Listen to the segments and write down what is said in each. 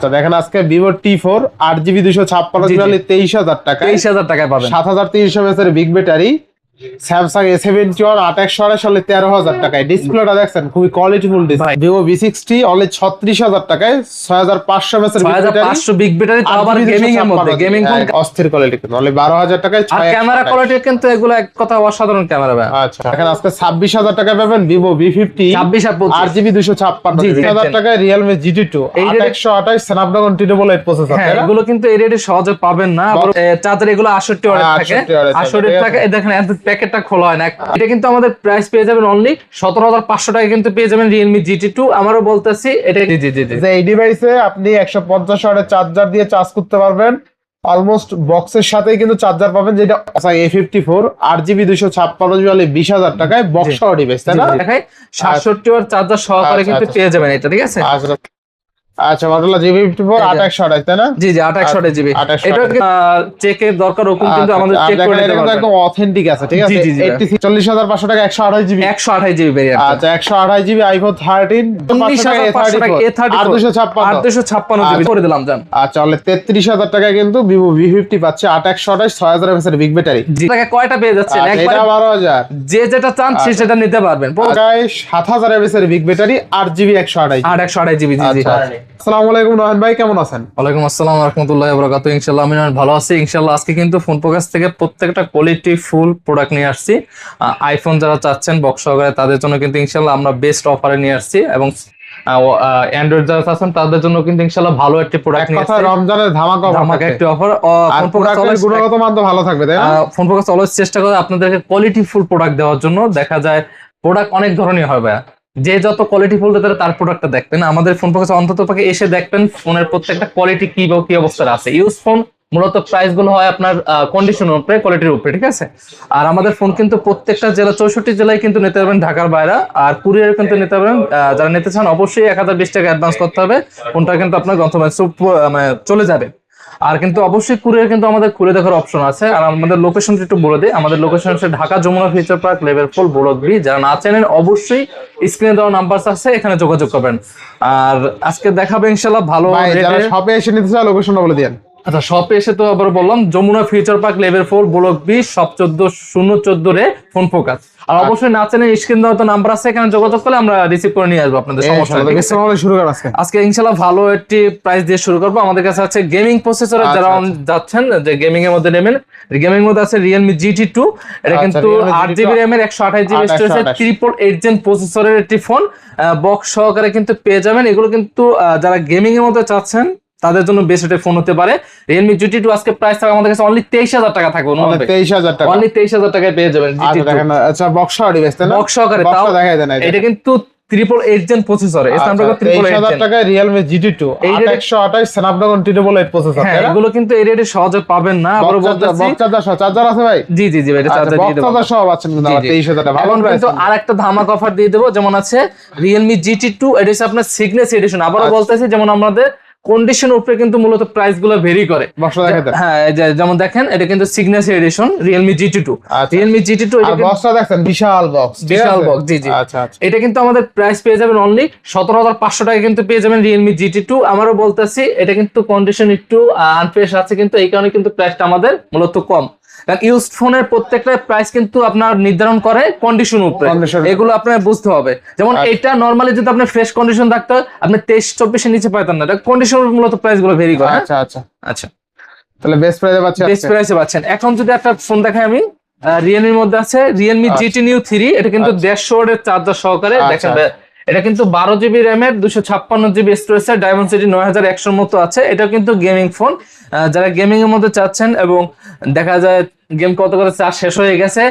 তো দেখেন আজকে ভিভো T4 8GB 256 23,000 টাকা, 23,000 টাকায় পাবেন। 7300 mAh এর বিগ ব্যাটারি, স্যামসাং A71 8/128 13,000 টাকায়। ডিসপ্লেটা দেখছেন খুবই কোয়ালিটিফুল ডিসপ্লে। ভিভো V60 অনলি 36,000 টাকায়, 6500 mAh এর বিগ ব্যাটারি, 6500 বিগ ব্যাটারি, তাও আবার গেমিং এর মধ্যে। গেমিং ফোন অস্থির কোয়ালিটি, কিন্তু অনলি 12,000 টাকায়। আর ক্যামেরা কোয়ালিটি কিন্তু এগুলো এক কথা অসাধারণ ক্যামেরা ভাই। আচ্ছা, এখন আজকে 26,000 টাকায় পাবেন ভিভো V50 26 আর 25 8GB 256 3000 টাকায়। Realme GT2 8128 Snapdragon 888 processor. হ্যাঁ, এগুলো কিন্তু এই রেটে সহজে পাবেন না। আবার চার্জার এগুলো 68 ওয়াট থাকে, 68 থাকে। এই দেখেন এত প্যাকেটটা খোলা হয় না। এটা কিন্তু আমাদের প্রাইস পেয়ে যাবেন অনলি 17,500 টাকা, কিন্তু পেয়ে যাবেন Realme GT2। আমারও বলতেছি এটা যে এই ডিভাইসে আপনি 150 ওয়াটের চার্জার দিয়ে চার্জ করতে পারবেন। অলমোস্ট বক্সের সাথেই কিন্তু চার্জার পাবেন, যেটা A54 8GB 256 20,000 টাকায় বক্স সহ ডিভাইস, তাই না? দেখাই 67 ওয়াট চার্জার সহকারে কিন্তু পেয়ে যাবেন এটা, ঠিক আছে? আচ্ছা, মডেল GB54 8/128, তাই না? জি 8/128 জিবি। এটা চেকের দরকার ওরকম কিন্তু আমাদের চেক করে দিতে পারবেন। একদম অথেন্টিক আছে, ঠিক আছে? 40,500 টাকা 128 জিবি, 128 জিবি ভেরিয়েন্ট। আচ্ছা, 128 জিবি আইফোন 13 19,500 টাকা A34 856 জিবি করে দিলাম জান। আচ্ছা, তাহলে 33,000 টাকায় কিন্তু ভিভো V50 পাচ্ছে 8/128 6000 mAh এর বিগ ব্যাটারি। টাকা কয়টা পেয়ে যাচ্ছেন? একবার 12,000, যে যেটা চান সে সেটা নিতে পারবেন। প্রায় 7000 mAh এর বিগ ব্যাটারি, 8GB 128 জিবি। জি জি। আসসালামু আলাইকুম রহমান ভাই, কেমন আছেন? ওয়ালাইকুম আসসালাম ওয়া রাহমাতুল্লাহি ওয়া বারাকাতুহু। ইনশাআল্লাহ আমি ভালো আছি। ইনশাআল্লাহ আজকে কিন্তু ফোনপো কাছ থেকে প্রত্যেকটা কোয়ালিটি ফুল প্রোডাক্ট নিয়ে আসছি। আইফোন যারা চাচ্ছেন বক্স সহকারে তাদের জন্য কিন্তু ইনশাআল্লাহ আমরা বেস্ট অফারে নিয়ে আসছি, এবং অ্যান্ড্রয়েড যারা চাচ্ছেন তাদের জন্য কিন্তু ইনশাআল্লাহ ভালো একটা প্রোডাক্ট নিয়ে আসছি। রমজানের ধামাকা একটা অফার। ফোনপো কাছে গুণগত মান তো ভালো থাকবে, তাই না? ফোনপো কাছে অলওয়েজ চেষ্টা করে আপনাদেরকে কোয়ালিটি ফুল প্রোডাক্ট দেওয়ার জন্য। দেখা যায় প্রোডাক্ট অনেক ধরনের হবে, যে যত কোয়ালিটি ফুল দিতে তার প্রোডাক্টটা দেখবেন। আমাদের ফোন কাছে অন্তত পক্ষে এসে দেখবেন ফোনের প্রত্যেকটা কোয়ালিটি কি বা কি অবস্থায় আছে। ইউজ ফোন মূলত প্রাইস গুলো হয় আপনার কন্ডিশনের উপরে, কোয়ালিটির উপরে, ঠিক আছে? আর আমাদের ফোন কিন্তু প্রত্যেকটা জেলা 64 জেলায় কিন্তু নিতে পারবেন, ঢাকার বাইরে। আর কুরিয়ার কিন্তু নিতে পারবেন। যারা নিতে চান অবশ্যই 1020 টাকা অ্যাডভান্স করতে হবে, ফোনটা কিন্তু আপনার গন্তব্যে চলে যাবে। আর কিন্তু অবশ্যই কুরিয়ার কিন্তু আমাদের খুলে দেখার অপশন আছে। আর আমাদের লোকেশনটা একটু বলে দিই। আমাদের লোকেশন হচ্ছে Dhaka Jamuna future park level 4 block B. যারা না চেনেন অবশ্যই স্ক্রিনে দেওয়া নাম্বার আছে, এখানে যোগাযোগ করবেন। আর আজকে দেখাবে ইনশাআল্লাহ ভালো রেটে। শপে এসে নিতে চাই লোকেশনটা বলে দেন। আচ্ছা, শপে এসে তো আবার বললাম Jamuna future park level 4 block B, shop 14014 রে ফোন ফোকাস। আর অবশ্যই না চেনেন স্ক্রিন দেওয়া তো নাম্বার আছে, এখানে যোগাযোগ করলে আমরা রিসিভ করে নিয়ে আসবো আপনাদের। সমস্যা নেই, শুরু করা আজকে ইনশাআল্লাহ ভালো একটি প্রাইস দিয়ে শুরু করবো। আমাদের কাছে আছে গেমিং প্রসেসরের, যারা যাচ্ছেন যে গেমিং এর মধ্যে নেবেন, গেমিং এর মধ্যে আছে Realme GT2। এটা কিন্তু 8GB RAM এর 128GB স্টোরেজ 888 জেন প্রসেসরের একটি ফোন, বক্স সহকারে কিন্তু পেয়ে যাবেন। এগুলো কিন্তু যারা গেমিং এর মধ্যে চাচ্ছেন তাদের জন্য বেস্ট একটা ফোন হতে পারে। Realme GT2 আজকে প্রাইস থাকবে আমাদের কাছে অনলি 23,000 টাকা থাকবে। 23,000 টাকা, অনলি 23,000 টাকায় পেয়ে যাবেন GT2। আচ্ছা, বক্স সহ ডিভাইস, তাই না? বক্স সহকারে, তাও দেখাই দেন। এটা কিন্তু 888 জেন প্রসেসর, স্ন্যাপড্রাগন 23,000 টাকায় Realme GT2 8128 স্ন্যাপড্রাগন 888 প্রসেসর। হ্যাঁ, এগুলো কিন্তু এই রেটে সহজে পাবেন না। আবার বলতেছি চার্জার আছে ভাই? জি জি জি ভাই, এটা চার্জার দিয়ে দেব। চার্জার সহ পাচ্ছেন কিন্তু 23,000 টাকা। ভালো কিন্তু আরেকটা ধামাকা অফার দিয়ে দেব, যেমন আছে Realme GT2, এটা হচ্ছে আপনার সিগনেস এডিশন। আবারও বলতেছি, যেমন আমাদের কন্ডিশন উপরে কিন্তু মূলত প্রাইস গুলো ভেরি করে। হ্যাঁ, যেমন দেখেন এটা কিন্তু signature addition Realme GT2। Realme GT2 এটা বক্সটা দেখেন, বিশাল বক্স। জি জি। আচ্ছা, এটা কিন্তু আমাদের প্রাইস পেয়ে যাবেন অনলি 17,500 টাকা, কিন্তু পেয়ে যাবেন Realme GT2। আমারও বলতেছি এটা কিন্তু কন্ডিশন একটু আনফ্রেশ আছে, কিন্তু এই কারণে কিন্তু প্রাইসটা আমাদের মূলত কম। কারণ ইউজড ফোনের প্রত্যেকটা প্রাইস কিন্তু আপনার নির্ধারণ করে কন্ডিশন উপরে, এগুলো আপনার বুঝতে হবে। যেমন এটা নরমালি যদি আপনি ফ্রেশ কন্ডিশন থাকতো আপনি 23-24 এর নিচে পাইতেন না, এটা কন্ডিশন মূলত প্রাইস গুলো ভেরি করে। আচ্ছা আচ্ছা আচ্ছা, তাহলে বেস্ট প্রাইসে পাচ্ছেন, বেস্ট প্রাইসে পাচ্ছেন। এখন যদি একটা ফোন দেখাই আমি, Realme এর মধ্যে আছে Realme GT Neo 3। এটা কিন্তু 150 ওয়াটের চার্জার সহকারে। দেখেন এটা কিন্তু 12GB RAM এর 256GB স্টোরেজ, ডায়মেনসিটি 9100 এর মতো আছে। এটা কিন্তু গেমিং ফোন। যারা গেমিং এর মধ্যে চাচ্ছেন এবং দেখা যায় গেম কত করে চার্জ শেষ হয়ে গেছে,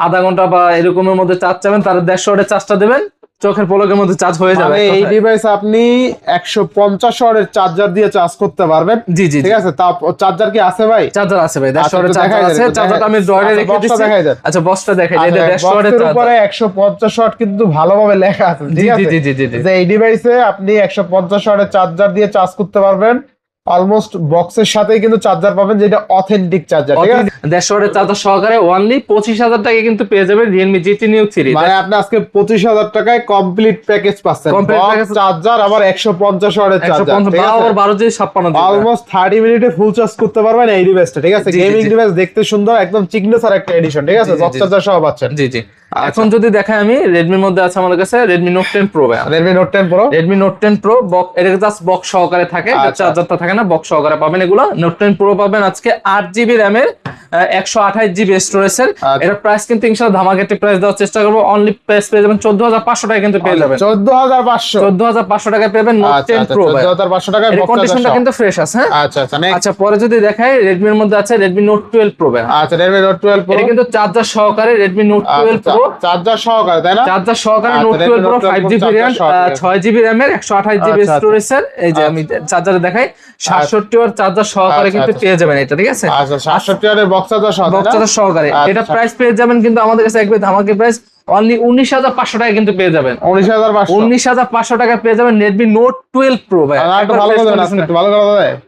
আধা ঘন্টা বা এরকমের মধ্যে চার্জ চাবেন, তারা 150 ওয়াটের চার্জটা দেবেন, চোখের পলকের মধ্যে চার্জ হয়ে যাবে। এই ডিভাইস আপনি 150 ওয়াটের চার্জার দিয়ে চার্জ করতে পারবেন। জি জি, ঠিক আছে। তা চার্জার কি আছে ভাই? চার্জার আছে ভাই, 150 ওয়াটের চার্জার আছে। চার্জারটা আমি ড্রয়ারে রেখে দিচ্ছি। আচ্ছা, বক্সটা দেখাই। এটা 150 ওয়াটের চার্জার, উপরে 150 ওয়াট কিন্তু ভালোভাবে লেখা আছে। ঠিক আছে। জি জি জি জি। যে এই ডিভাইসে আপনি 150 ওয়াটের চার্জার দিয়ে চার্জ করতে পারবেন, অলমোস্ট বক্সের সাথেই কিন্তু চার্জার পাবেন, যেটা অথেন্টিক চার্জার, ঠিক আছে? 150 ওয়াটের চার্জার সহকারে অনলি 25,000 টাকায় কিন্তু পেয়ে যাবেন Realme GT Neo 3। মানে আপনি আজকে 25,000 টাকায় কমপ্লিট প্যাকেজ পাচ্ছেন, Complete package। চার্জার আবার 150 ওয়াটের চার্জার, ঠিক আছে? আবার 12 GB 56 GB। অলমোস্ট 30 মিনিটে ফুল চার্জ করতে পারবেন এই ডিভাইসটা, ঠিক আছে? জি, জি, গেমিং জি। ডিভাইস দেখতে সুন্দর, একদম চিকনেসার একটা এডিশন, ঠিক আছে? জি, জি, বক্স জি। চার্জার সহ পাচ্ছেন। জি জি। এখন যদি দেখাই আমি রেডমির মধ্যে আছে আমাদের কাছে Redmi Note 10 Pro ভাই। Redmi Note 10 Pro Redmi Note 10 Pro এটা জাস্ট বক্স সহকারে থাকে, আচ্ছা। চার্জারটা থাকে না, বক্স সহকারে পাবেন এগুলো। Note 10 Pro পাবেন আজকে 8GB RAM এর 128GB স্টোরেজের। আচ্ছা। এর প্রাইস কিন্তু ইনশাআল্লাহ ধামাকাতে প্রাইস দেওয়ার চেষ্টা করব। অনলি প্রাইস পেয়ে যাবেন 14,500 টাকায় কিন্তু পেয়ে যাবেন। 14,500 14,500 টাকায় পেবেন Note 10 Pro ভাই। 14,500 টাকায় এর বক্স কন্ডিশনটা চার্জার। কিন্তু ফ্রেশ আছে, হ্যাঁ? আচ্ছা আচ্ছা next। আচ্ছা, পরে যদি দেখাই রেডমির মধ্যে আছে Redmi Note 12 Pro ভাই। আচ্ছা Redmi Note 12 Pro এটা কিন্তু চার্জার সহকারে Redmi Note 12 Pro, চার্জার সহকারে, তাই না? চার্জার সহকারে আচ্ছা, Note 12 Redmi Pro Note 12 5GB charger variant, সহকারে। 6GB RAM এর 128GB আচ্ছা, আচ্ছা। স্টোরেজের। এই যে আমি চার্জারে দেখাই 67 ওয়াট চার্জার সহকারে আচ্ছা, কিন্তু আচ্ছা। পেয়ে যাবেন এটা, ঠিক আছে? আচ্ছা 67 ওয়াটের বক্স চার্জার সহ, তাই না? বক্স চার্জার সহকারে আচ্ছা। এটা প্রাইস পেয়ে যাবেন কিন্তু আমাদের কাছে একবার ধামাকে প্রাইস অনলি 19,500 টাকায় কিন্তু পেয়ে যাবেন। 19,500 19,500 টাকায় পেয়ে যাবেন Redmi Note 12 Pro ভাই। আর একটু ভালো করে দেন, একটু ভালো করে দেন।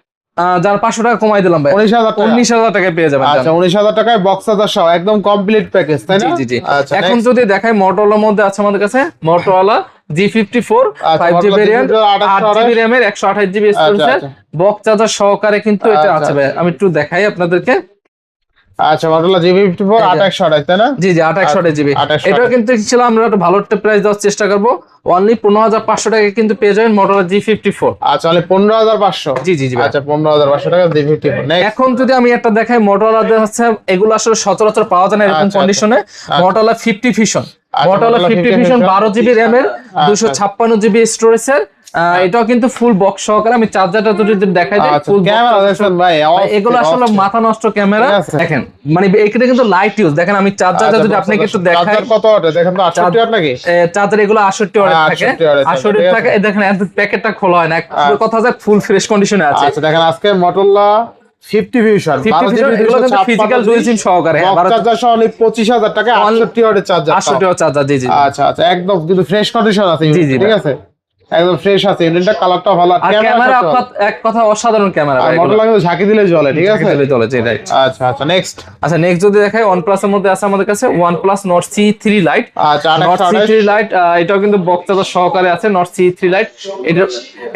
যার 500 টাকা কমাই দিলাম ভাই, 19,000 টাকা। 19,000 টাকায় পেয়ে যাবেন। আচ্ছা 19,000 টাকায় বক্স চার্জার সহ একদম কমপ্লিট প্যাকেজ, তাই না? জি জি জি। আচ্ছা এখন next। যদি দেখাই Motorola মধ্যে আছে আমাদের কাছে Motorola G54 আচ্ছা, 5GB Motorola variant, G54 8GB RAM এর 128GB আচ্ছা, স্টোরেজ, আচ্ছা। বক্স চার্জার সহকারে কিন্তু এটা আচ্ছা। আছে ভাই। আমি একটু দেখাই আপনাদেরকে। আচ্ছা Motorola G54 এই যে। 2828, তাই না? জি জি 28GB। 2800 এটাও কিন্তু ছিল আমরা একটা ভালো একটা প্রাইস দেওয়ার চেষ্টা করব। অনলি 15,500 টাকায় কিন্তু পেয়ে যাবেন Motorola G54। আচ্ছা তাহলে 15,500। জি জি জি ভাই। আচ্ছা 15,500 টাকা G54 নেক্সট। এখন যদি আমি একটা দেখাই Motorola দের হচ্ছে এগুলো আসলে সচরাচর পাওয়া যায় না এরকম আচ্ছা, কন্ডিশনে। Motorola 50 Fusion, আচ্ছা, Motorola Motorola 50 50 Fusion Fusion 12GB RAM এর 256GB স্টোরেজের। এটাও কিন্তু ফুল বক্স সহকারে। আমি চার্জারটা যদি দেখাই দিই, আচ্ছা ফুল ক্যামেরা দেখেন ভাই, এগুলো আসলে মাথা নষ্ট ক্যামেরা। ঠিক আছে। দেখেন মানে এখানে কিন্তু লাইট ইউজ দেখেন। আমি চার্জারটা যদি আপনাকে একটু দেখাই, চার্জার কত ওয়াট দেখেন তো? 68 ওয়াট নাকি? চার্জার এগুলো 68 ওয়াট থাকে। 68 ওয়াটের চার্জার, 68 ঠিক আছে। থাকে। এই দেখেন প্যাকেটটা খোলা হয় না, পুরো কথা যায় ফুল ফ্রেশ কন্ডিশনে আছে। আচ্ছা দেখেন আজকে Motorola 50 Fusion 50 Fusion এগুলো কিন্তু physical dual SIM সহকারে, হ্যাঁ, বক্স চার্জার সহ অনলি 25,000 টাকা 68 ওয়াটের চার্জার। 68 watt charger. জি জি। আচ্ছা আচ্ছা একদম কিন্তু ফ্রেশ কন্ডিশন আছে, জি, জি, ঠিক ভাই। আছে? একদম ফ্রেশ আছে, ইউনিটটা কালারটা ভালো, আর ক্যামেরা এক কথা অসাধারণ ক্যামেরা ভাই। এগুলো Motorola কিন্তু ঝাঁকি দিলে জ্বলে, ঠিক আছে? চলে চলে জি রাইট। আচ্ছা আচ্ছা নেক্সট। আচ্ছা নেক্সট যদি দেখাই OnePlus এর মধ্যে আছে আমাদের কাছে OnePlus Nord C3 Lite। আচ্ছা Nord 2828 C3 Lite এটাও কিন্তু বক্স চার্জার সহকারে আছে Nord C3 Lite।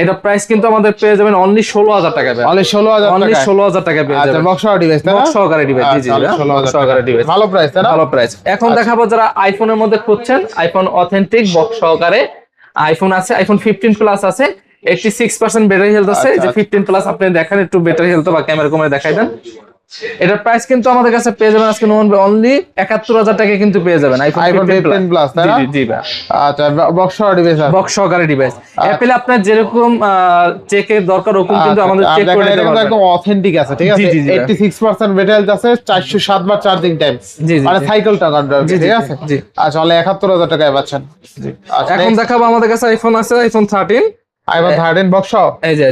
এটা প্রাইস কিন্তু আমাদের পেয়ে যাবেন অনলি 16,000 টাকায় ভাই। অনলি 16,000 অনলি টাকা। 16,000 টাকায় পেয়ে আচ্ছা যাবেন। বক্স সহ ডিভাইস, তাই না? বক্স সহকারে ডিভাইস। জি জি আচ্ছা, 16,000 সহকারে ডিভাইস। ভালো প্রাইস, তাই না? ভালো প্রাইস। এখন দেখাবো যারা আইফোনের মধ্যে খুঁজছেন, আইফোন অথেন্টিক বক্স সহকারে আইফোন আছে, আইফোন 15 প্লাস আছে, 86% ব্যাটারি হেলথ আছে। এই যে আচ্ছা, 15 প্লাস আপনি দেখেন একটু ব্যাটারি হেলথ বা ক্যামেরা কমে দেখাই দেন। এটার প্রাইস কিন্তু আমাদের কাছে পেয়ে যাবেন আজকে অনলি 71,000 টাকায় কিন্তু পেয়ে যাবেন আইফোন iPhone 15 15 প্লাস, তাই জি না? জি জি ভাই। আচ্ছা বক্স সহ ডিভাইস আছে। বক্স সহকারে ডিভাইস। অ্যাপেল আপনার যেরকম চেকের দরকার ওরকম কিন্তু আমাদের চেক করে দিতে পারবেন। একদম অথেন্টিক আছে, ঠিক আছে? জি, জি, জি, 86% ব্যাটারি হেলথ আছে, 407 বার চার্জিং টাইম, জি, জি, মানে জি। সাইকেলটা কন্ট্রোল, জি, জি, ঠিক আছে? জি। আচ্ছা অনলি 71,000 টাকায় পাচ্ছেন। আচ্ছা এখন দেখাবো আমাদের কাছে আইফোন আছে, আইফোন 13। iPhone 13 বক্স সহ। এই যে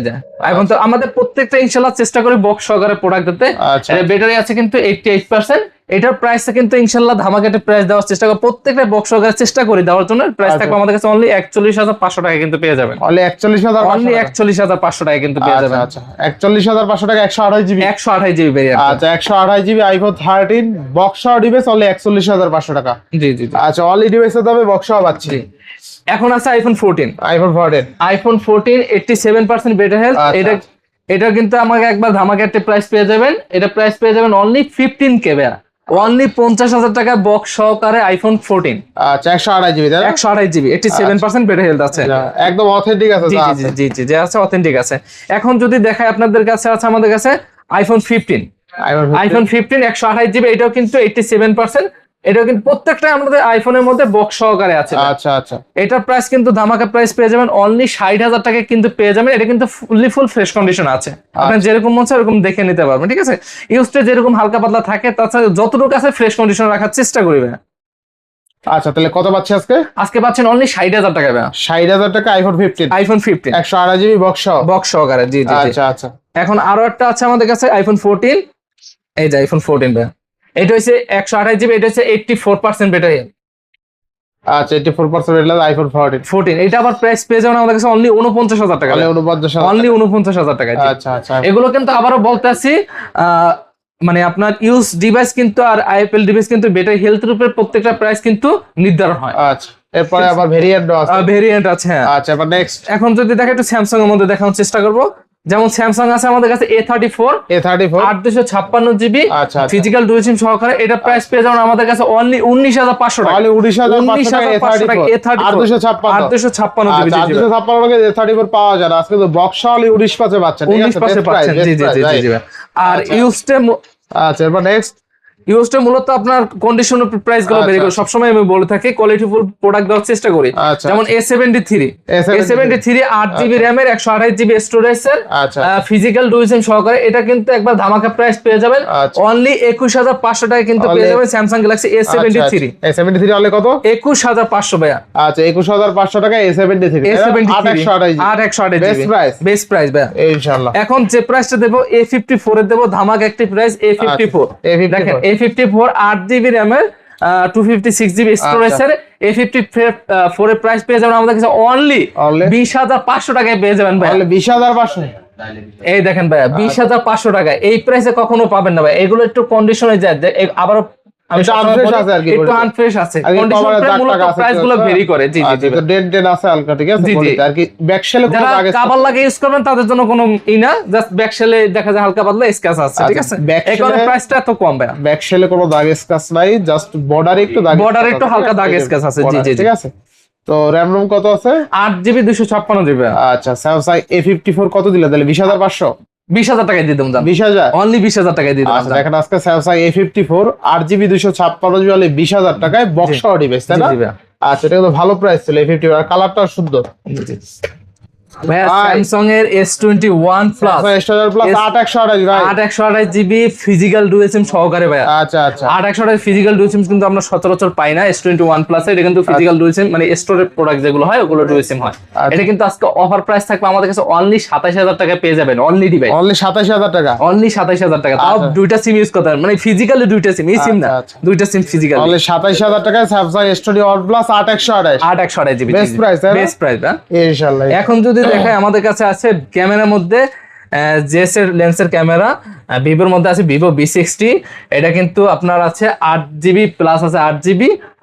এখন তো আমাদের প্রত্যেকটা ইনশাআল্লাহ চেষ্টা করি বক্স সহকারে প্রোডাক্ট দিতে। আচ্ছা। এর ব্যাটারি আছে কিন্তু 88%। এটার প্রাইসটা কিন্তু ইনশাআল্লাহ ধামাকাতে প্রাইস দেওয়ার চেষ্টা করি, প্রত্যেকটা বক্স সহকারে চেষ্টা করি দেওয়ার জন্য। প্রাইস আচ্ছা। থাকবে আমাদের কাছে অনলি 41,500 টাকা কিন্তু পেয়ে যাবেন। অনলি 41,000 অনলি 41,500 টাকা কিন্তু পেয়ে যাবেন। আচ্ছা 41,500 টাকা 128 জিবি। 128GB variant. আচ্ছা 128 জিবি iPhone 13 বক্স সহ ডিভাইস অনলি 41,500 টাকা। জি জি জি আচ্ছা অনলি ডিভাইসের দামে বক্স সহ পাচ্ছি। জি। এখন আছে আইফোন 14। iPhone 14 87% battery health. আচ্ছা। এটা কিন্তু আমাকে একবার ধামাকাতে প্রাইস পেয়ে যাবেন। এটা প্রাইস পেয়ে যাবেন অনলি 15K ভাই। অনলি 50,000 টাকা বক্স সহকারে আইফোন 14। আচ্ছা 128 জিবি, তাই না? 128GB 87% ব্যাটারি হেলথ আছে। একদম অথেন্টিক আছে, জি যা জি আছে। জি জি যে আছে অথেন্টিক আছে। এখন যদি দেখাই আপনাদের কাছে আছে আমাদের কাছে আইফোন 15। আইফোন 15 128GB এটাও কিন্তু 87%। এটাও কিন্তু প্রত্যেকটা আমাদের আইফোনের মধ্যে বক্স সহকারে আছে। আচ্ছা আচ্ছা এটার প্রাইস কিন্তু ধামাকা প্রাইস পেয়ে যাবেন অনলি 60,000 টাকায় কিন্তু পেয়ে যাবেন। এটা কিন্তু ফুল ফ্রেশ কন্ডিশন আছে। আপনি যেরকম মন চায় এরকম দেখে নিতে পারবেন, ঠিক আছে? ইউজটা যেরকম হালকা পাতলা থাকে তাছাড়া যতটুকু আছে ফ্রেশ কন্ডিশন রাখার চেষ্টা করবেন। আচ্ছা তাহলে কত পাচ্ছি আজকে? আজকে পাচ্ছেন অনলি 60,000 টাকা ভাই। 60,000 টাকা iPhone 15 আইফোন 15 128 জিবি বক্স সহ। বক্স সহকারে। জি জি জি। আচ্ছা আচ্ছা এখন আরো একটা আছে আমাদের কাছে আইফোন 14। এই যে আইফোন 14 ভাই। এটা হচ্ছে 128GB, এটা হচ্ছে 84% ব্যাটারি। আচ্ছা 84% আইফোন 14 এটা আবার প্রাইস পেয়ে যাবেন আমাদের কাছে অনলি 49,000 টাকা, অনলি 49,000 টাকা। আচ্ছা আচ্ছা, এগুলো কিন্তু আবারও বলতে আছি মানে আপনার ইউজ ডিভাইস কিন্তু আর আইএপএল ডিভাইস কিন্তু ব্যাটারি হেলথের উপরে প্রত্যেকটা প্রাইস কিন্তু নির্ধারণ হয়। আচ্ছা এরপরে আবার ভেরিয়েন্ট আছে। হ্যাঁ আচ্ছা এবার নেক্সট এখন যদি দেখে একটু স্যামসাং এর মধ্যে দেখানোর চেষ্টা করব। যেমন স্যামসাং আছে আমাদের কাছে A34 856 GB physical dual SIM সহকারে। এটা প্রাইস পেয়ে যাবেন আমাদের কাছে অনলি 19,500 টাকা, অনলি 19,500 টাকা A34 856 জিবি। 856 টাকা A34 পাওয়া যায় আজকে তো বক্স অনলি 19 পাঁচে পাচ্ছেন, ঠিক আছে 19 পাচ্ছেন। জি জি জি জি। আর ইউজটে আচ্ছা এরপর নেক্সট ইউজটা মূলত আপনার কন্ডিশন প্রাইস গুলো বের করে সবসময় আমি বলে থাকি কোয়ালিটিফুল প্রোডাক্ট দেওয়ার চেষ্টা করি। যেমন A73 8GB RAM এর 128GB স্টোরেজ এর ফিজিক্যাল ডুয়াল সিম সহকারে। এটা কিন্তু একবার ধামাকা প্রাইস পেয়ে যাবেন অনলি 21,500 টাকায় কিন্তু পেয়ে যাবেন স্যামসাং গ্যালাক্সি A73 অনলি কত 21,500 ভাইয়া। আচ্ছা 21,500 টাকা A73 828GB বেস্ট প্রাইস ভাইয়া ইনশাআল্লাহ। এখন যে প্রাইসটা দেব A54 এর দেব ধামাকা একটি প্রাইস A54 দেখেন A54 8GB RAM এর 256GB স্টোরেজ এর A54 এর প্রাইস পেয়ে যাবেন আমাদের কাছে অনলি 20,500 টাকায় পেয়ে যাবেন ভাই। 20,500 এই দেখেন ভাই 20,500 টাকায় এই প্রাইসে কখনো পাবেন না ভাই। এগুলো একটু কন্ডিশনে যায় আবার একটু আনফ্রেশ আছে, প্রাইস গুলো ভেরি করে। জি জি ডেন্ট আছে হালকা, ঠিক আছে আর কি ব্যাকশেলে কোনো আগে কভার লাগে ইউজ করবেন তাদের জন্য কোনো ই না, জাস্ট ব্যাকশেলে দেখা যায় হালকা পাতলা স্ক্র্যাচ আছে, ঠিক আছে। এখন প্রাইসটা এত কম ভাই, ব্যাকশেলে কোনো দাগ স্ক্র্যাচ নাই, জাস্ট বর্ডারে একটু হালকা দাগ স্ক্র্যাচ আছে। জি জি ঠিক আছে। তো র‍্যাম রোম কত আছে 8GB 256GB। আচ্ছা স্যামসাং A54 কত দিলে তাহলে 20,500 20,000 টাকায় দিয়ে দিলাম 20,000 অনলি 20,000 টাকায় দিয়ে দিলাম। আচ্ছা দেখেন আজকে স্যামসাং A54 8GB 256GB হলে 20,000 টাকায় বক্স সহ ডিভাইস, তাই না? আচ্ছা এটা তো ভালো প্রাইস ছিল A54 আর কালারটা সুন্দর। ভাইয়া স্যামসাং এর S21 plus 828GB physical dual SIM সহকারে ভাইয়া। আচ্ছা আচ্ছা 828 ফিজিক্যাল ডুয়াল সিম কিন্তু আমরা সচরাচর পাই না। S21 প্লাস এটা কিন্তু ফিজিক্যাল ডুয়াল সিম মানে স্টোরেজ প্রোডাক্ট যেগুলো হয় ওগুলো ডুয়াল সিম হয়। এটা কিন্তু আজকে অফার প্রাইস থাকবে আমাদের কাছে অনলি 27,000 টাকায় পেয়ে যাবেন অনলি ডিভাইস, অনলি 27,000 টাকা, অনলি 27,000 টাকা। তাও দুইটা সিম ইউজ করতে পারেন, মানে ফিজিক্যালি দুইটা সিম, এই সিম না দুইটা সিম ফিজিক্যাল। অনলি 27,000 টাকায় Samsung S21 plus 828GB best price, best price না ইনশাআল্লাহ। এখন যদি দেখায় আমাদের কাছে আছে ক্যামেরার মধ্যে জেস এর লেন্সের ক্যামেরা, ভিভোর মধ্যে আছে ভিভো V60। এটা কিন্তু আপনার আছে 8GB প্লাস আছে 8GB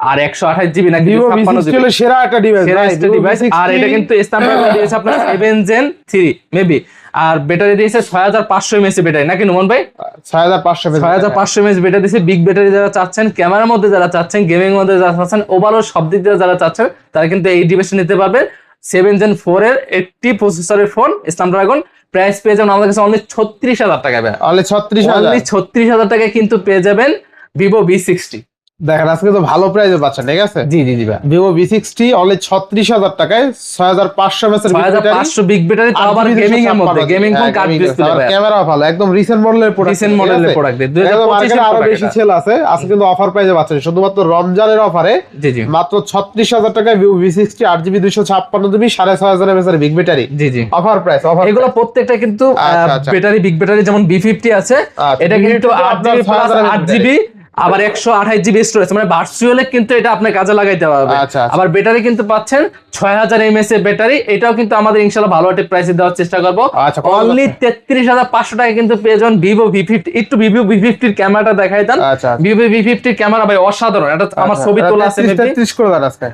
আর 128GB না ভিভো V60 হলো সেরা একটা ডিভাইস। আর এটা কিন্তু স্ট্যান্ডার্ড দিয়েছে আপনার 7 Gen 3 মেবি। আর ব্যাটারি দিয়েছে 6500 mAh ব্যাটারি নাকি নোমান ভাই? 6500 mAh ব্যাটারি দিয়েছে। বিগ ব্যাটারি যারা চাচ্ছেন, ক্যামেরার মধ্যে যারা চাচ্ছেন, গেমিং এর মধ্যে যারা চাচ্ছেন, ওভারঅল সব দিক দিয়ে যারা চাচ্ছেন তারা কিন্তু এই ডিভাইসটা নিতে পারবে। 7 Gen 4 এর 80 প্রসেসরের ফোন স্ন্যাপড্রাগন প্রাইস পেয়ে যাবেন আমাদের কাছে অনলি 36,000 টাকা। অনলি 36,000 টাকায় কিন্তু পেয়ে যাবেন ভিভো V60। দেখেন আজকে তো ভালো প্রাইসে পাচ্ছেন, ঠিক আছে। জি জি জি ভাই ভিভো V60 অনলি 36,000 টাকায় 6500 mAh 6500 বিগ ব্যাটারি, তাও আবার গেমিং এর মধ্যে, গেমিং ফোন কার্ড ডিসপ্লে ভাই, ক্যামেরা ভালো, একদম রিসেন্ট মডেলের প্রোডাক্ট, রিসেন্ট মডেলের প্রোডাক্ট 2025 এর আরো বেশি সেল আছে। আজকে কিন্তু অফার প্রাইসে পাচ্ছেন শুধুমাত্র রমজানের অফারে। জি জি মাত্র 36,000 টাকায় Vivo V60 8GB 256GB 6500 mAh big battery. জি জি অফার প্রাইস, এগুলো প্রত্যেকটা কিন্তু ব্যাটারি বিগ ব্যাটারি। যেমন B50 আছে, এটা কিন্তু 8GB প্লাস 8GB আবার 128GB স্টোরেজ, মানে ভার্চুয়ালি কিন্তু এটা আপনার কাজে লাগাইতে পারবে। আবার ব্যাটারি কিন্তু পাচ্ছেন 6000 mAh এর ব্যাটারি। এটাও কিন্তু আমাদের ইনশাআল্লাহ ভালো একটা প্রাইসে দেওয়ার চেষ্টা করব। অনলি 33,500 টাকা কিন্তু পেয়ে যাবেন ভিভো V50। একটু ভিভো V50 এর ক্যামেরাটা দেখাই দেন। ভিভো V50 এর ক্যামেরা ভাই অসাধারণ। এটা আমার ছবি তোলা আছে, 33 করে দেন আজকে।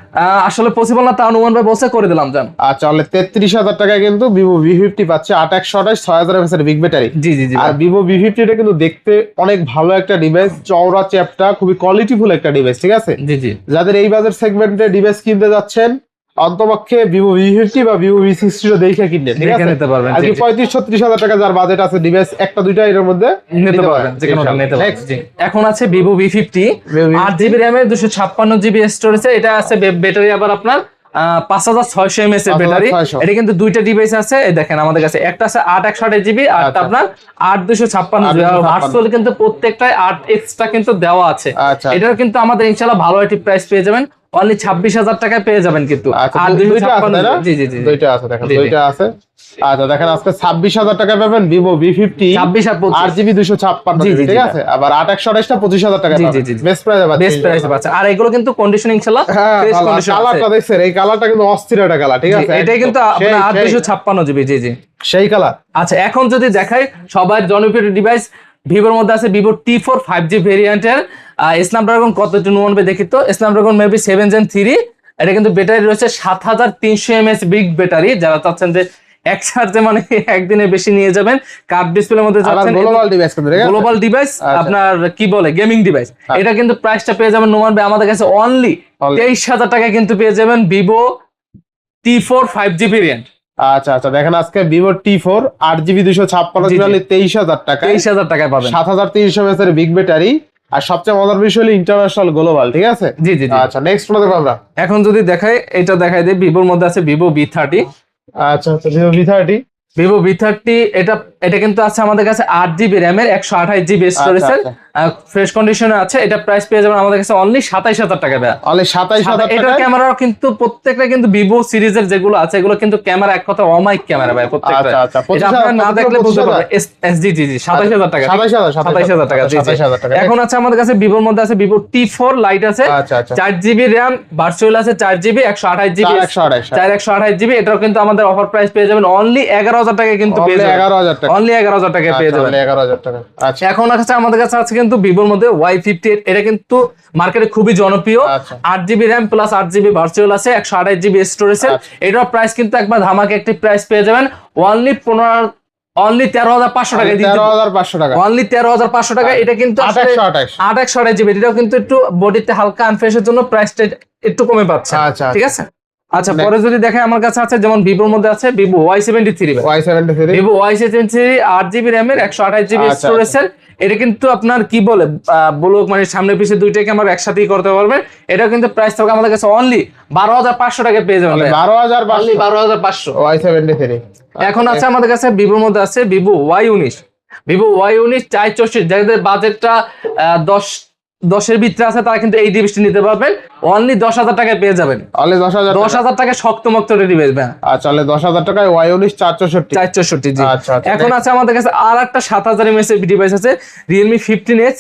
আসলে পসিবল না, তা অনুমান ভাই বলছে করে দিলাম জান। আচ্ছা অনলি 33,000 টাকায় কিন্তু ভিভো V50 পাচ্ছে 8128 6000 mAh এর বিগ ব্যাটারি। জি জি জি। আর ভিভো V50 এটা কিন্তু দেখতে অনেক ভালো একটা ডিভাইস, চওড়া চ্যাপটা, খুবই কোয়ালিটিফুল একটা ডিভাইস, ঠিক আছে। জি জি যাদের এই বাজেট সেগমেন্টে ডিভাইস কিনতে যাচ্ছেন অন্তপক্ষে ভিভো V50 বা ভিভো V60 দেখে কিনবেন, ঠিক আছে, নিতে পারবেন। আর কি 35-36,000 টাকা যার বাজেট আছে ডিভাইস একটা দুইটা এর মধ্যে নিতে পারবেন, যে কোনোটা নিতে পারবেন। এখন আছে ভিভো V50 8GB RAM এর 256GB স্টোরেজ। এটা আছে ব্যাটারি আবার আপনার 5600 mAh এর ব্যাটারি। এটা কিন্তু দুইটা ডিভাইস আছে, এই দেখেন আমাদের কাছে একটা আছে 8/128GB আর আপনার 8/256GB। ভার্চুয়াল কিন্তু প্রত্যেকটায় 8 এক্সট্রা কিন্তু দেওয়া আছে। এটার কিন্তু আমাদের ইনশাআল্লাহ ভালো একটা প্রাইস পেয়ে যাবেন অনলি 26,000 টাকায় পেয়ে যাবেন কিন্তু। আচ্ছা, আর দুইটা আছে তাই না? জি জি জি দুইটা আছে, দেখেন জি, জি। দুইটা আছে। আচ্ছা দেখেন আজকে 26,000 টাকায় পাবেন ভিভো V50 26 আর 25 8GB 256 জি, জি, ঠিক জি, আছে। আবার 8/128টা 25,000 টাকায় জি, জি, পাবেন, জি, জি। বেস্ট প্রাইসে পাচ্ছেন, বেস্ট প্রাইসে পাচ্ছে। আর এগুলো কিন্তু কন্ডিশন ইনশাআল্লাহ হ্যাঁ ফ্রেশ ভালো। আর কন্ডিশন আছে। কালারটা দেখছেন, এই কালারটা কিন্তু অস্থির একটা কালার, ঠিক জি, আছে, এটাই কিন্তু সেই, আপনার সেই, 856 জিবি। জি জি। সেই কালার। আচ্ছা, এখন যদি দেখাই সবার জনপ্রিয় ডিভাইস ভিভোর মধ্যে আছে ভিভো T4 5G ভেরিয়েন্টের স্ন্যাপড্রাগন কত নোয়ানবে দেখি তো। Snapdragon maybe 7 Gen 3। এটা কিন্তু ব্যাটারি রয়েছে 7300 mAh বিগ ব্যাটারি। যারা চাচ্ছেন যে এক চার্জে মানে একদিনে বেশি নিয়ে যাবেন, কার্ভ ডিসপ্লের মধ্যে আবার যাচ্ছেন, গ্লোবাল ডিভাইস কিন্তু, ঠিক আছে, গ্লোবাল ডিভাইস, আচ্ছা। আপনার কি বলে গেমিং ডিভাইস। এটা কিন্তু প্রাইসটা পেয়ে যাবেন নোমান ভাই আমাদের কাছে অনলি 23,000 টাকায় কিন্তু পেয়ে যাবেন ভিভো T4 5G ভেরিয়েন্ট। আচ্ছা আচ্ছা দেখেন আজকে ভিভো T4 8GB 256 জি, জি। 23,000 টাকায় 23,000 টাকায় পাবেন। 7300 mAh এর বিগ ব্যাটারি। আর সবচেয়ে মজার বিষয় হলো ইন্টারন্যাশনাল গ্লোবাল, ঠিক আছে। জি জি জি। আচ্ছা নেক্সট কোনটা দেখব আমরা? এখন যদি দেখাই, এটা দেখাই দেয় ভিভোর মধ্যে আছে ভিভো V30। আচ্ছা আচ্ছা ভিভো V30। ভিভো V30 এটা কিন্তু আছে আমাদের কাছে 8GB র্যামের 128GB স্টোরেজের, ফ্রেশ কন্ডিশনে আছে। এটা প্রাইস পেয়ে যাবেন আমাদের কাছে অনলি 27,000 টাকা দেয়া। অনলি 27,000 এটার টাকা। ক্যামেরাও কিন্তু প্রত্যেকটা কিন্তু ভিভো সিরিজের যেগুলো আছে এগুলো কিন্তু ক্যামেরা এক কথা অমাইক ক্যামেরা ভাই প্রত্যেকটা। আচ্ছা আচ্ছা এটা আপনারা না দেখলে বুঝতে পারবেন। জি জি জি 27,000 টাকা। 27,000 টাকা। জি জি। 27,000 টাকা। এখন আছে আমাদের কাছে ভিভোর মধ্যে আছে ভিভো T4 লাইট আছে, আচ্ছা আচ্ছা 4GB র্যাম, ভার্চুয়াল আছে 4GB 128GB 128GB। এটাও কিন্তু আমাদের অফার প্রাইস পেয়ে যাবেন অনলি 11,000 টাকায় কিন্তু পেয়ে যাবেন। 11,000 টাকা। অনলি 11,000 টাকায় পেয়ে যাবেন। 11,000 টাকা। আচ্ছা এখন আছে আমাদের কাছে আছে কিন্তু ভিভোর মধ্যে Y58। এটা কিন্তু মার্কেটে খুবই জনপ্রিয়। আচ্ছা। 8GB RAM plus 8GB virtual আছে, 128GB স্টোরেজের। আচ্ছা। এটার প্রাইস কিন্তু একবার ধামাকে একটি প্রাইস পেয়ে যাবেন অনলি 13,500 টাকায় দিতে। 13,500 টাকা। অনলি 13,500 টাকা। এটা কিন্তু 128GB। এটাও কিন্তু একটু বডিতে হালকা আনফ্রেশের জন্য প্রাইসটা একটু কমে পাচ্ছে, আচ্ছা, ঠিক আছে। আচ্ছা, পরে যদি দেখেন আমার কাছে আছে যেমন ভিভোর মধ্যে আছে Vivo Y73। Y73 Vivo Y73 8GB র্যামের 128GB আচ্ছা, স্টোরেজের। এটা কিন্তু আপনার কি বলে ব্লক মানে সামনে পিছে দুইটাই ক্যামেরা একসাথেই করতে পারবেন। এটা কিন্তু প্রাইস থাকবে আমাদের কাছে অনলি 12,500 টাকা পেয়ে যাবেন। 12,500 12,500। Y73। এখন আছে আমাদের কাছে ভিভোর মধ্যে আছে ভিভো Y19। ভিভো Y19 464, যাদের বাজেটটা 10 এর ভিতরে আছে তারা কিন্তু এই ডিভাইসটি নিতে পারবেন অনলি 10,000 টাকায় পেয়ে যাবেন। অনলি 10,000 টাকা। 10,000 টাকা শক্ত মক্ত ডিভাইস ভাই। আচ্ছা অনলি 10,000 টাকায় Y19 464। 464 জি। আচ্ছা, আচ্ছা। এখন আছে আমাদের কাছে আর একটা 7,000 mAh এর ডিভাইস আছে Realme 15H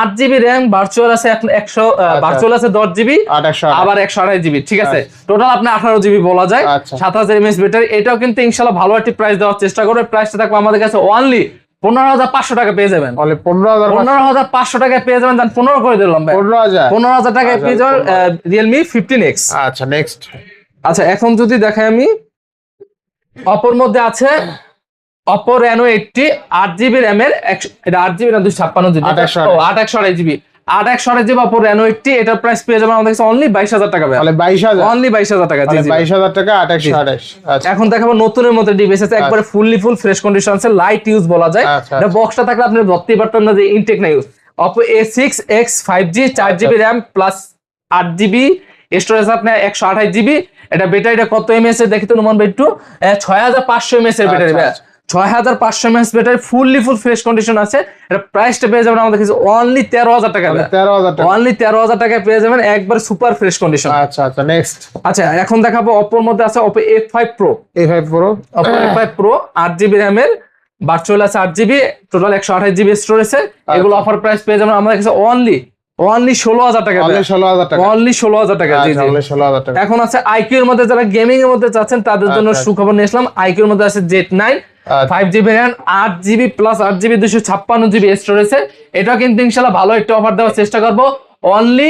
8GB RAM, virtual আছে 100, ভার্চুয়াল আছে 10GB 828। আবার 128GB, ঠিক আছে। টোটাল আপনি 18GB বলা যায়। আচ্ছা। 7,000 mAh ব্যাটারি। এটাও কিন্তু ইনশাআল্লাহ ভালো একটা প্রাইস দেওয়ার চেষ্টা করবে। প্রাইসটা থাকবে আমাদের কাছে অনলি 15,500 টাকা পেয়ে যাবেন। অনলি 15,500 15,500 টাকায় পেয়ে যাবেন। 15 করে দিলাম ভাই। 15,000 15,000 টাকায় আচ্ছা, পেয়ে যাবেন Realme 15X। আচ্ছা নেক্সট। আচ্ছা, এখন যদি দেখাই আমি অপোর মধ্যে আছে Oppo Reno 80 8GB র্যামের, এটা 8GB না 256GB, 828GB 828GB Oppo Reno 80। এটার প্রাইস পেয়ে যাবেন আমাদের কাছে অনলি 22,000 টাকা ভাই। অনলি 22,000। অনলি 22,000 টাকা। জি জি। 22,000 টাকা 828। আচ্ছা এখন দেখাবো নতুনের মধ্যে ডিভাইস আছে, একবারে ফুল ফ্রেশ কন্ডিশন আছে, লাইট ইউজ বলা যায়। আচ্ছা, এটা বক্সটা থাকলে আপনি ধরতেই পারতেন না যে ইনটেক না use. Oppo A6X 5G 4GB RAM plus 8GB storage, আপনার 128GB। এটা ব্যাটারিটা কত এমএএস এর দেখি তো নোমান ভাই একটু। 6,500 mAh এর ব্যাটারি ভাই। 6,500 mAh battery, full fresh condition আছে। এটা প্রাইসটা পেয়ে যাবেন আমাদের কাছে অনলি 13,000 টাকা। 13,000 টাকা। অনলি 13,000 টাকায় পেয়ে যাবেন একবার সুপার ফ্রেশ কন্ডিশন। আচ্ছা আচ্ছা নেক্সট। আচ্ছা, এখন দেখাবো Oppo মধ্যে আছে Oppo A5 Pro। A5 Pro। Oppo A5 Pro 8GB র্যামের, ভার্চুয়াল আছে 8GB, টোটাল 128GB স্টোরেজে। এগুলো অফার প্রাইস পেয়ে যাবেন আমাদের কাছে অনলি 16,000 টাকা। অনলি 16,000 টাকা। অনলি 16,000 টাকা। জি আচ্ছা জি। অনলি 16,000 টাকা। এখন আছে IQ এর মধ্যে, যারা গেমিং এর মধ্যে চাচ্ছেন তাদের জন্য আচ্ছা, সুখবর নিয়ে আসলাম। IQ এর মধ্যে আছে Z9 5GB RAM 8GB plus 8GB 256GB স্টোরেজে। এটা কিন্তু ইনশাআল্লাহ ভালো একটা অফার দেওয়ার চেষ্টা করব। অনলি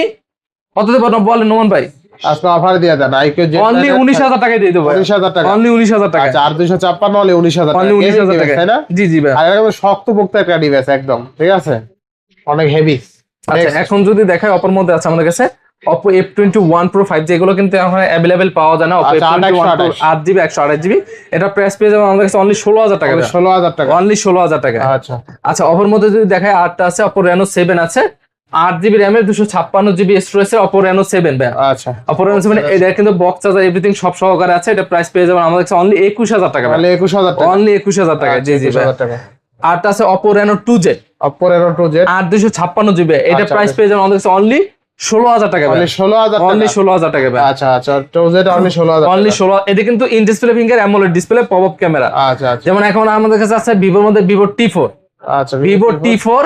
কত দেব বলেন নোমান ভাই? আজকে অফার দিয়ে দেন আইকিউ জেড অনলি 19,000 টাকায় দিয়ে দেবো। 19,000 টাকা। অনলি 19,000 টাকা। আচ্ছা আর 256 অনলি 19,000 টাকা। অনলি 19,000 টাকা, তাই না? জি জি ভাই। আর এরকম শক্ত পোক্ত একটা ডিভাইস একদম, ঠিক আছে, অনেক হেভি। আচ্ছা, এখন যদি দেখাই অপর মধ্যে আছে আমাদের কাছে Oppo F21 Pro 5G। এগুলো কিন্তু এখন अवेलेबल পাওয়া যায় না। Oppo আচ্ছা, F21 Pro 8GB 128GB। এটা প্রাইস পেয়ে যাবেন আমাদের কাছে অনলি 16,000 টাকা। 16,000 টাকা। অনলি 16,000 টাকা। আচ্ছা আচ্ছা, অপর মধ্যে যদি দেখাই আটটা আছে Oppo Reno 7 আছে 8GB র্যামের 256GB স্টোরেজের Oppo Reno 7 ভাই। আচ্ছা Oppo Reno 7 এটা কিন্তু বক্স চার্জার এভরিথিং সব সহকারে আছে। এটা প্রাইস পেয়ে যাবেন আমাদের কাছে অনলি 21,000 টাকা। অনলি 21,000 টাকা। অনলি 21,000 টাকা। জি জি ভাই। 21,000 টাকা। আটটা আছে Oppo Reno 2Z Oppo Reno 2Z 8 256GB। এটা আচ্ছা, প্রাইস পেয়ে যাবেন আমাদের কাছে অনলি 16,000 টাকা অনলি 16,000 অনলি টাকা 16,000 টাকা ভাই। আচ্ছা আচ্ছা তো যেটা অনলি 16,000 অনলি টাকা। 16, এটা কিন্তু in display finger AMOLED display pop up camera. আচ্ছা আচ্ছা যেমন এখন আমাদের কাছে আছে ভিভোর মধ্যে ভিভো T4, আচ্ছা ভিভো T4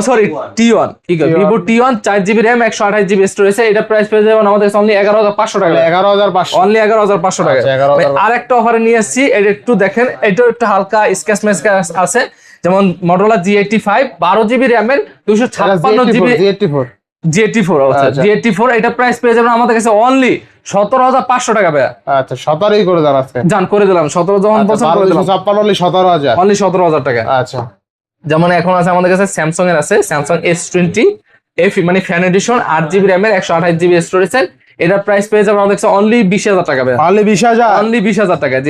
সরি T1, ঠিক আছে, T1 Vivo T1 4GB RAM 128GB storage, এটা প্রাইস পেয়ে যাবেন আমাদের কাছে অনলি 11,500 টাকা, 11,500 অনলি 11,500 টাকা। আচ্ছা, 11,500 আর একটা অফারে নিয়ে আসছি, এটা একটু দেখেন, এটা একটু হালকা স্ক্র্যাচ ম্যাচ আছে, যেমন Motorola G85 12GB RAM এর 256GB Z84 G84 আছে, আচ্ছা। G84 এটা প্রাইস পেয়ে যাবেন আমাদের কাছে অনলি 17,500 টাকা ভাই। আচ্ছা 17ই করে দেন আজকে জান করে দিলাম 17 যখন পছন্দ করে দিলাম 1256 অনলি 17,000 অনলি 17,000 টাকা। আচ্ছা যেমন এখন আছে আমাদের কাছে স্যামসাং এর আছে স্যামসাং S20 এফ মানে ফ্যান এডিশন 8GB RAM এর 128GB স্টোরেজ এর, এটার প্রাইস পেয়ে যাবে আমাদের কাছে অনলি 20,000 টাকা ভাই, অনলি 20,000 অনলি 20,000 টাকা জি।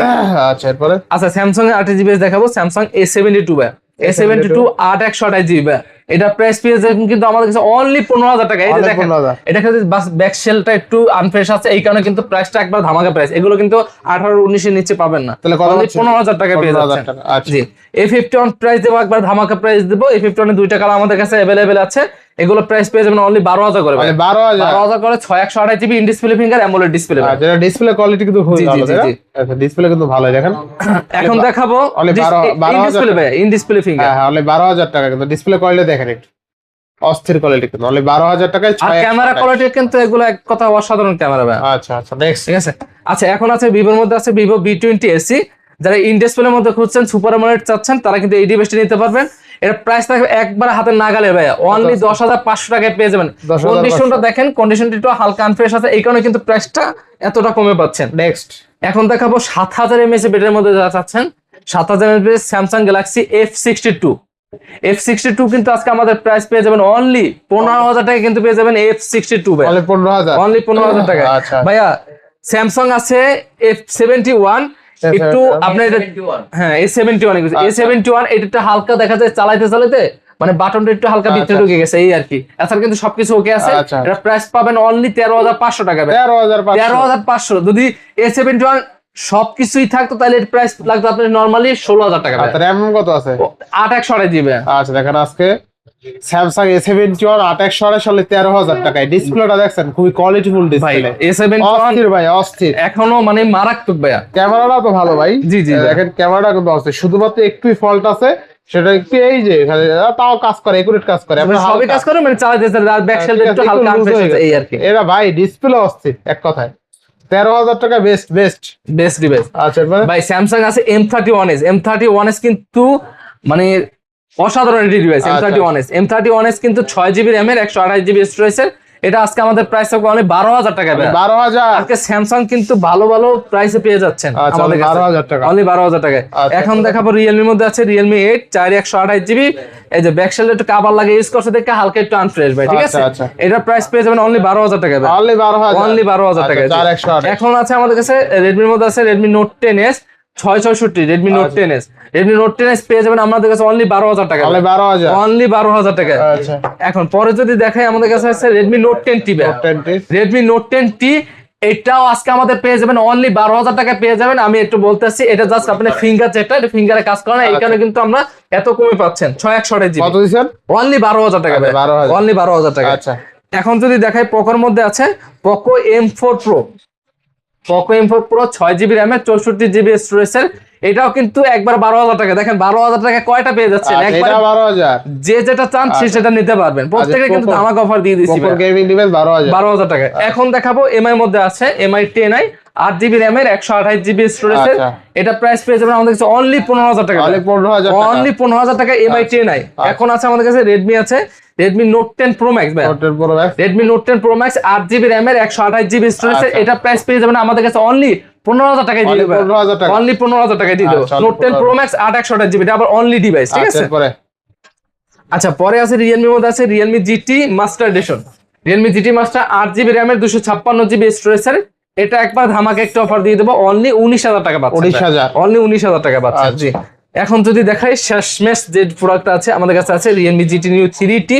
আচ্ছা এরপরে আচ্ছা স্যামসাং এর 8GB দেখাবো, স্যামসাং A72 ভাই, A72 8/128GB ভাই, এটা প্রাইস পেয়ে যাবেন কিন্তু আমাদের কাছে অনলি 15,000 টাকা। এই যে Only দেখেন 15,000 এটা কিন্তু ব্যাক শেলটা একটু আনফ্রেশ আছে, এই কারণে কিন্তু প্রাইসটা একবার ধামাকা প্রাইস, এগুলো কিন্তু 18-19 এর নিচে পাবেন না, তাহলে কত অনলি হচ্ছে? 15,000 টাকা পেয়ে 15,000 যাচ্ছেন টাকা, আচ্ছা। জি। A51 প্রাইস দেবো একবার ধামাকা প্রাইস দেবো, A51 এর দুইটা কালার আমাদের কাছে अवेलेबल আছে, এগুলো প্রাইস পেয়ে যাবেন অনলি 12,000 করে ভাই, মানে 12,000 12,000 করে 6128GB in display finger AMOLED display. আচ্ছা ডিসপ্লে কোয়ালিটি কিন্তু খুবই জি, জি, ভালো জি, তাই না? জি। আচ্ছা ডিসপ্লে কিন্তু ভালোই দেখেন এখন দেখাবো only 12,000 ইন ডিসপ্লে ভাই, ইন ডিসপ্লে ফিঙ্গার। হ্যাঁ অনলি 12,000 টাকা কিন্তু ডিসপ্লে কোয়ালিটি দেখেন একটু অস্থির কোয়ালিটি কিন্তু অনলি 12,000 টাকায় আর 6 ক্যামেরা কোয়ালিটি কিন্তু এগুলো এক কথা অসাধারণ ক্যামেরা ভাই। আচ্ছা আচ্ছা নেক্সট ঠিক আছে। আচ্ছা এখন আছে ভিভোর মধ্যে আছে ভিভো V20 SE, যারা ইন ডিসপ্লের মধ্যে খুঁজছেন সুপার অ্যামোলেড চাচ্ছেন তারা কিন্তু এই ডিভাইসটি নিতে পারবেন, এর প্রাইস থাকবে একবার হাতের নাগালে ভাই, অনলি 10,500 টাকায় পেয়ে যাবেন। 10,500 কন্ডিশনটা দেখেন, কন্ডিশনটা একটু হালকা আনফ্রেশ আছে, এই কারণে কিন্তু প্রাইসটা এতটা কমে পাচ্ছেন। নেক্সট এখন দেখাবো 7,000 mAh ব্যাটারির মধ্যে যারা চাচ্ছেন 7,000 mAh স্যামসাং গ্যালাক্সি F62 কিন্তু আজকে আমাদের প্রাইস পেয়ে যাবেন অনলি 15,000 টাকা, কিন্তু পেয়ে যাবেন F62 ভাই, অনলি 15,000 অনলি 15,000 টাকা। আচ্ছা। ভাইয়া স্যামসাং আছে F71, একটু আপনার এটা হ্যাঁ A71 A71 এটা হালকা দেখা যায় চালাইতে চালাইতে মানে বাটনটা একটু হালকা ভিতরে ঢুকে গেছে এই আর কি, এছাড়া কিন্তু সবকিছু ওকে আছে। আচ্ছা। এটা প্রাইস পাবেন অনলি 13,500 টাকা ভাই, 13,500 13,500। যদি A71 সবকিছুই থাকতো তাহলে এর প্রাইস লাগতো আপনার নরমালি 16,000 টাকা ভাই, আচ্ছা RAM কত আছে 8/128 দিবে। আচ্ছা দেখেন আজকে স্যামসাং A71 8/128 সালে 13,000 টাকায় ডিসপ্লেটা দেখছেন খুবই কোয়ালিটিফুল ভাই ডিসপ্লে A71 অস্থির ভাই অস্থির এখনো মানে মারাত্মক ভাইয়া। ক্যামেরাটা তো ভালো ভাই জি, জি, ভাই। দেখেন ক্যামেরাটা কিন্তু অস্থির, শুধুমাত্র একটুই ফল্ট আছে সেটা একটু এই যে এখানে তাও কাজ করে একুরেট কাজ করে মানে সবই কাজ করে, মানে চালাইতে চালাইতে আর ব্যাক শেলটা একটু হালকা আনফ্রেশ আছে এই আর কি। এরা ভাই ডিসপ্লে অস্থির এক কথায় 13,000 টাকা বেস্ট বেস্ট ডিভাইস আচ্ছা এরপরে ভাই স্যামসাং আছে M31s কিন্তু মানে অসাধারণ ডিভাইস M31s কিন্তু 6GB RAM এর 128GB স্টোরেজের, এটা আজকে আমাদের প্রাইস থাকবে অনলি 12,000 টাকা ভাই। 12,000 আজকে স্যামসাং কিন্তু ভালো ভালো প্রাইসে পেয়ে যাচ্ছেন আচ্ছা, আমাদের কাছে 12,000 টাকা। অনলি 12,000 টাকায়। আচ্ছা, এখন দেখাবো রিয়েলমির মধ্যে আছে Realme 8 128GB, এই যে ব্যাক শেলটা একটু কাভার লাগে ইউজ করছে দেখে হালকা একটু আনফ্রেশ ভাই, ঠিক আছে। আচ্ছা। এটা প্রাইস পেয়ে যাবেন অনলি 12,000 টাকা ভাই, অনলি 12,000 অনলি 12,000 টাকা। 4,128 এখন আছে আমাদের কাছে রেডমির মধ্যে আছে Redmi Note 10s 666, Redmi Note 10s পেয়ে যাবেন আমাদের কাছে অনলি 12,000 টাকা, অনলি 12,000 অনলি 12,000 টাকা। আচ্ছা এখন পরে যদি দেখাই আমাদের কাছে আছে Redmi Note 10T ভাই, 10T Redmi Note 10T এটাও আজকে আমাদের পেয়ে যাবেন অনলি 12,000 টাকা পেয়ে যাবেন। আমি একটু বলতেছি এটা জাস্ট আপনার ফিঙ্গার যেটা এটা ফিঙ্গারে কাজ করে না, এই কারণে কিন্তু আমরা এত কমে পাচ্ছেন 6128GB কত দিছেন অনলি 12,000 টাকা ভাই, 12,000 অনলি 12,000 টাকা। আচ্ছা এখন যদি দেখাই পোকোর মধ্যে আছে Poco M4 Pro 6GB RAM এর 64GB স্টোরেজের, এটাও কিন্তু একবার 12,000 টাকা। দেখেন 12,000 টাকা কয়টা পেয়ে যাচ্ছেন, একবার এটা 12,000 যে যেটা চান সে সেটা নিতে পারবেন, প্রত্যেকটা কিন্তু Poco- ধামাকা অফার দিয়ে দিচ্ছি পোকো গেমিং ডিভাইস 12,000 12,000 টাকা। এখন দেখাবো এমআই মধ্যে আছে MI 10i 8GB RAM এর 128GB স্টোরেজের, আচ্ছা। এটা প্রাইস পেয়ে যাবেন আমাদের কাছে অনলি 15,000 টাকা, অনলি 15,000 টাকা অনলি 15,000 টাকা MI 10i। এখন আছে আমাদের কাছে রেডমি আছে Redmi Note 10 Pro Max ভাই, নোটের পুরো bag Redmi Note 10 Pro Max 8GB RAM এর 128GB স্টোরেজের, আচ্ছা। এটা প্রাইস পেয়ে যাবেন আমাদের কাছে অনলি 15,000 টাকায় দিয়ে Only দেবে, 15,000 টাকা। অনলি 15,000 টাকায় দিয়ে দেবো। আচ্ছা, Note 10 Pro Max 8/128GB, এটা আবার অনলি ডিভাইস, ঠিক আছে। এরপরে আচ্ছা পরে আছে Realme মধ্যে আছে Realme GT Master Edition, Realme GT Master 8GB RAM এর 256GB স্টোরেজের, এটা একবার ধামাকা একটা অফার দিয়ে দেবো অনলি 19,000 টাকা পাচ্ছেন, 19,000 অনলি 19,000 টাকা পাচ্ছেন আচ্ছা। জি। এখন যদি দেখাই শেষমেশ যে প্রোডাক্টটা আছে আমাদের কাছে আছে Realme GT Neo 3T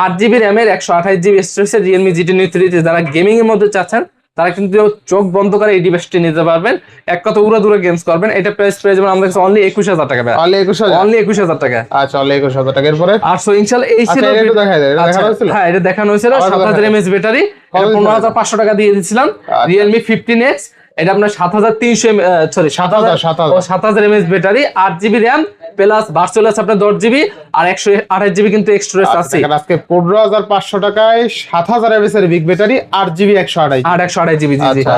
8GB RAM এর 128GB স্টোরেজের Realme GT Neo 3T, যারা গেমিং এর মধ্যে চাচ্ছেন তারা কিন্তু চোখ বন্ধ করে এই ডিভাইসটি নিতে পারবেন, এক কথা উড়া দূরে গেমস করবেন। এটা প্রাইস পেয়ে যাবেন আমাদের কাছে অনলি 21,000 টাকা ভাই, অনলি 21,000, অনলি 21,000 টাকা। আচ্ছা অনলি 21,000 টাকা। এরপরে আর সো ইনশাআল্লাহ এই ছিল আচ্ছা এটা একটু দেখাই দেয়, এটা আচ্ছা, দেখানো হয়েছিল? হ্যাঁ এটা দেখানো হয়েছিল। আবার 7000 mAh ব্যাটারি, এটা 15,500 টাকা দিয়ে দিয়েছিলাম। Realme 15X, এটা আপনার 7,300 sorry 7,000 mAh battery, 8GB RAM plus virtual আছে আপনার 10GB আর 128GB কিন্তু এক্সট্রা আছে। দেখেন আজকে 15,500 টাকায় 7,000 mAh এর বিগ ব্যাটারি, 8GB 128, আর 128GB জি জি। আচ্ছা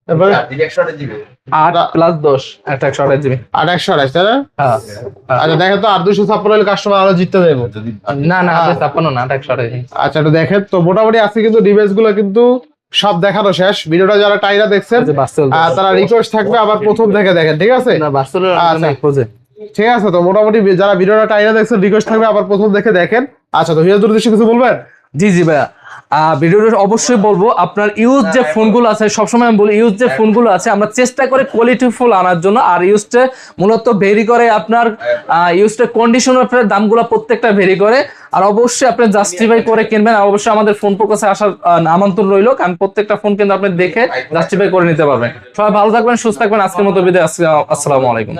এরপরে 8 প্লাস 10 এটা 128GB। 828 তাই না? হ্যাঁ আচ্ছা দেখেন তো, আর 256 হলে কাস্টমার আরো জিততে দেবো। না না 56 না 128। আচ্ছা এটা দেখেন তো, মোটামুটি আজকে কিন্তু ডিভাইস গুলো কিন্তু সব দেখানো শেষ। ভিডিওটা যারা টাইরা দেখছেন তারা রিকোয়েস্ট থাকবে আবার প্রথম থেকে দেখেন, ঠিক আছে? না ভার্চুয়াল আচ্ছা। খোঁজে ঠিক আছে, তো মোটামুটি যারা ভিডিওটা টাইরা দেখছেন রিকোয়েস্ট থাকবে আবার প্রথম দেখে দেখেন। আচ্ছা তো হিরাজুর উদ্দেশ্যে কিছু বলবেন? জি জি ভাইয়া, ভিডিওটা অবশ্যই বলবো। আপনার ইউজ যে ফোনগুলো আছে, সবসময় আমি বলি ইউজ যে ফোনগুলো আছে আমরা চেষ্টা করি কোয়ালিটি ফুল আনার জন্য। আর ইউজটা মূলত ভেরি করে আপনার ইউজটা কন্ডিশনের দামগুলো প্রত্যেকটা ভেরি করে। আর অবশ্যই আপনি জাস্টিফাই করে কিনবেন। আর অবশ্যই আমাদের ফোন প্রকাশে আসার আমন্ত্রণ রইল, কারণ প্রত্যেকটা ফোন কিন্তু আপনি দেখে জাস্টিফাই করে নিতে পারবেন। সবাই ভালো থাকবেন, সুস্থ থাকবেন। আজকের মতো বিদায়, আসসালামু আলাইকুম।